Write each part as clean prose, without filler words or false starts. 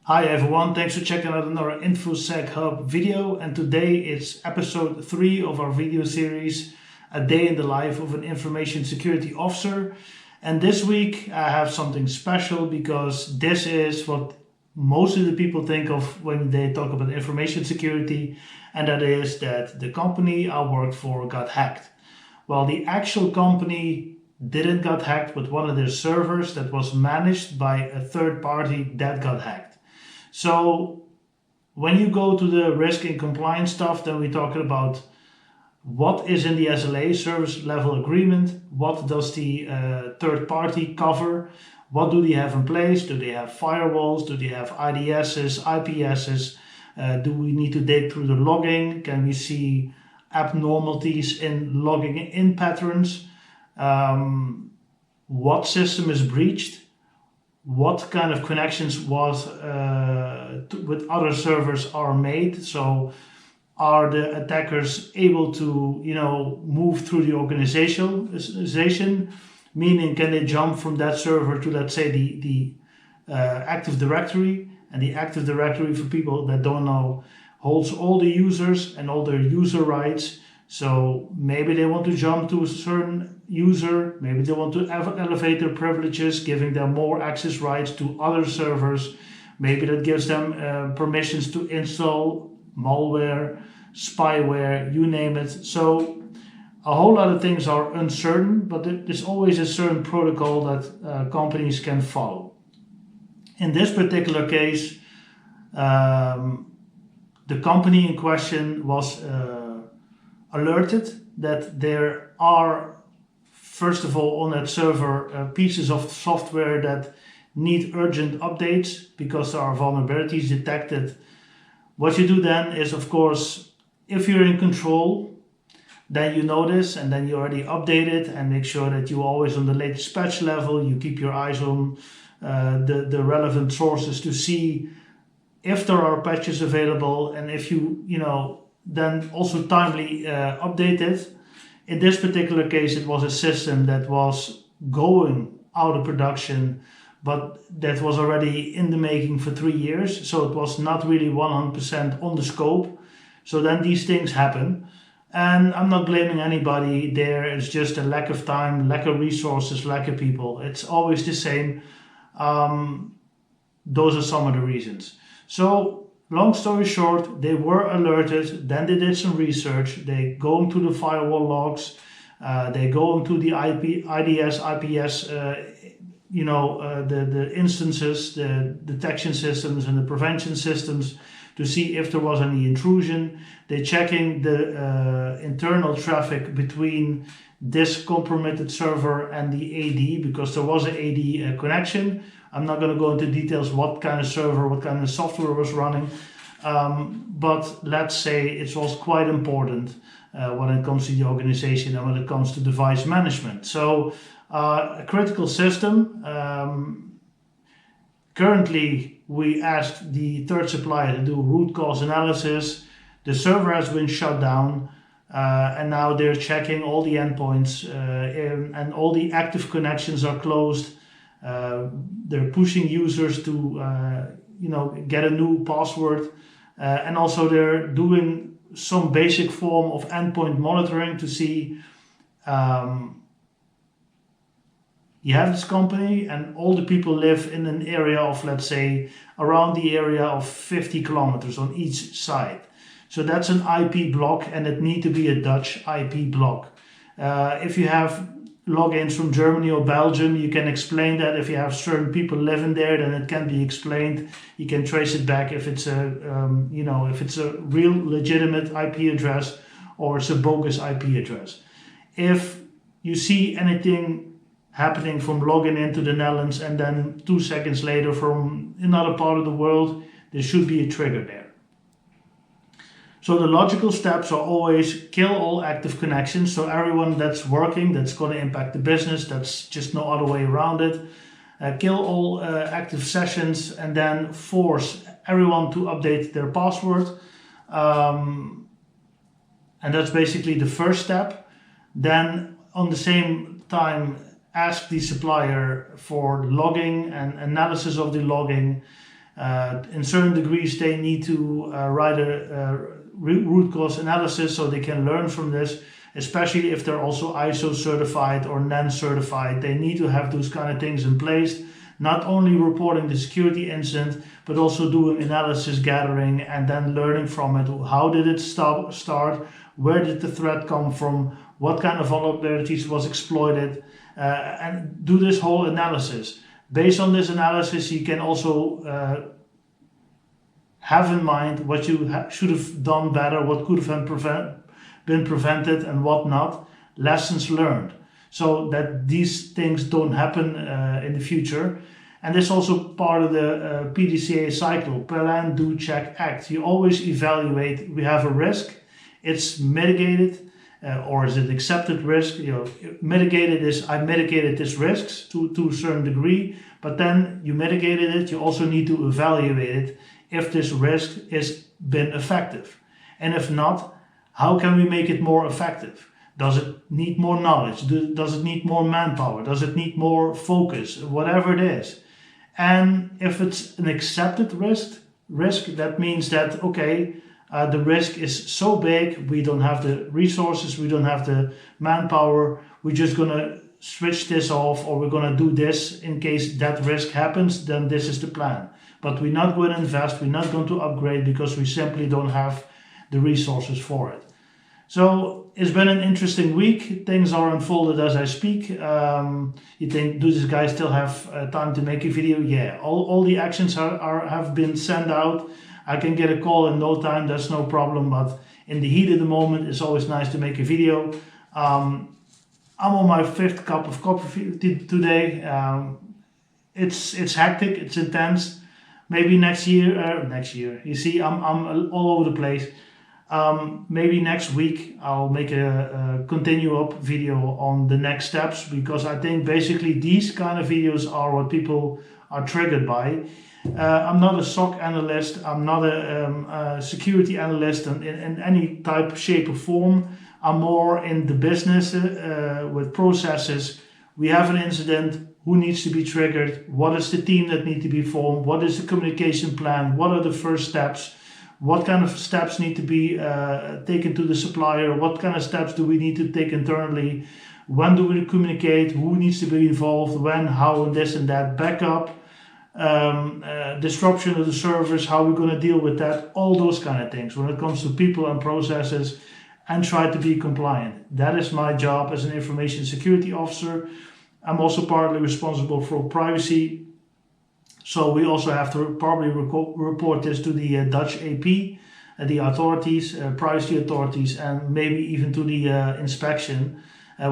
Hi everyone, thanks for checking out another InfoSec Hub video, and today it's episode 3 of our video series, A Day in the Life of an Information Security Officer. And this week I have something special because this is what most of the people think of when they talk about information security, and that is that the company I worked for got hacked. Well, the actual company didn't get hacked, but one of their servers that was managed by a third party that got hacked. So when you go to the risk and compliance stuff, then we're talking about what is in the SLA, service level agreement, what does the third party cover, what do they have in place, do they have firewalls, do they have IDSs, IPSs, do we need to dig through the logging, can we see abnormalities in logging in patterns, what system is breached, what kind of connections with other servers are made. So are the attackers able to move through the organization, meaning can they jump from that server to, let's say, the Active Directory? And the Active Directory, for people that don't know, holds all the users and all their user rights. So maybe they want to jump to a certain user, maybe they want to elevate their privileges, giving them more access rights to other servers. Maybe that gives them permissions to install malware, spyware, you name it. So a whole lot of things are uncertain, but there's always a certain protocol that companies can follow. In this particular case, the company in question was alerted that there are, first of all, on that server pieces of software that need urgent updates because there are vulnerabilities detected. What you do then is, of course, if you're in control, then you know this and then you already update it and make sure that you're always on the latest patch level. You keep your eyes on the relevant sources to see if there are patches available, and if you then also timely update it. In this particular case, it was a system that was going out of production, but that was already in the making for 3 years, so it was not really 100% on the scope. So then these things happen, and I'm not blaming anybody there. It's just a lack of time, lack of resources, lack of people. It's always the same. Those are some of the reasons. So long story short, they were alerted, then they did some research, they go into the firewall logs, they go into the IDS, IPS, the instances, the detection systems and the prevention systems to see if there was any intrusion. They're checking the internal traffic between this compromised server and the AD, because there was an AD connection. I'm not going to go into details what kind of server, what kind of software was running, but let's say it was quite important when it comes to the organization and when it comes to device management. So a critical system. Currently, we asked the third supplier to do root cause analysis. The server has been shut down, and now they're checking all the endpoints and all the active connections are closed. They're pushing users to get a new password, and also they're doing some basic form of endpoint monitoring to see you have this company and all the people live in an area of, let's say, around the area of 50 kilometers on each side. So that's an IP block, and it needs to be a Dutch IP block. If you have logins from Germany or Belgium, you can explain that. If you have certain people living there, then it can be explained. You can trace it back if it's if it's a real legitimate IP address or it's a bogus IP address. If you see anything happening from logging into the Netherlands and then 2 seconds later from another part of the world, there should be a trigger there. So the logical steps are always kill all active connections. So everyone that's working, that's going to impact the business, that's just no other way around it. Kill all active sessions and then force everyone to update their password. And that's basically the first step. Then on the same time, ask the supplier for logging and analysis of the logging In certain degrees, they need to write a root cause analysis so they can learn from this, especially if they're also ISO certified or NAN certified. They need to have those kind of things in place, not only reporting the security incident, but also doing analysis gathering and then learning from it. How did it start? Where did the threat come from? What kind of vulnerabilities was exploited? And do this whole analysis. Based on this analysis, you can also have in mind what you should have done better, what could have been prevented and what not. Lessons learned, so that these things don't happen in the future. And this is also part of the PDCA cycle: plan, do, check, act. You always evaluate. We have a risk, it's mitigated, or is it accepted risk? Mitigated is I mitigated these risks to a certain degree, but then you mitigated it. You also need to evaluate it if this risk has been effective, and if not, how can we make it more effective? Does it need more knowledge? Does it need more manpower? Does it need more focus? Whatever it is. And if it's an accepted risk, that means that, okay, the risk is so big, we don't have the resources, we don't have the manpower, we're just going to switch this off, or we're going to do this in case that risk happens, then this is the plan. But we're not going to invest, we're not going to upgrade because we simply don't have the resources for it. So it's been an interesting week. Things are unfolded as I speak. You think, do this guy still have time to make a video? Yeah, all the actions have been sent out. I can get a call in no time, that's no problem. But in the heat of the moment, it's always nice to make a video. I'm on my 5th cup of coffee today. It's hectic, it's intense. Maybe next year. You see, I'm all over the place. Maybe next week I'll make a continue-up video on the next steps, because I think basically these kind of videos are what people are triggered by. I'm not a SOC analyst, I'm not a security analyst in any type, shape or form. I'm more in the business with processes. We have an incident, who needs to be triggered, what is the team that need to be formed, what is the communication plan, what are the first steps, what kind of steps need to be taken to the supplier, what kind of steps do we need to take internally, when do we communicate, who needs to be involved, when, how, and this and that, backup, disruption of the servers, how we're going to deal with that, all those kind of things when it comes to people and processes, and try to be compliant. That is my job as an information security officer. I'm also partly responsible for privacy, so we also have to probably report this to the Dutch AP, the authorities, privacy authorities, and maybe even to the inspection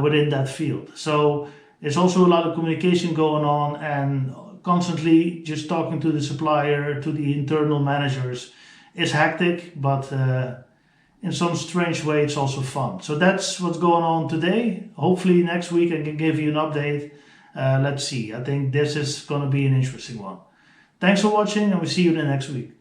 within that field. So there's also a lot of communication going on, and constantly just talking to the supplier, to the internal managers. It's hectic, but in some strange way it's also fun. So that's what's going on today. Hopefully next week I can give you an update. Let's see, I think this is going to be an interesting one. Thanks for watching, and we'll see you in the next week.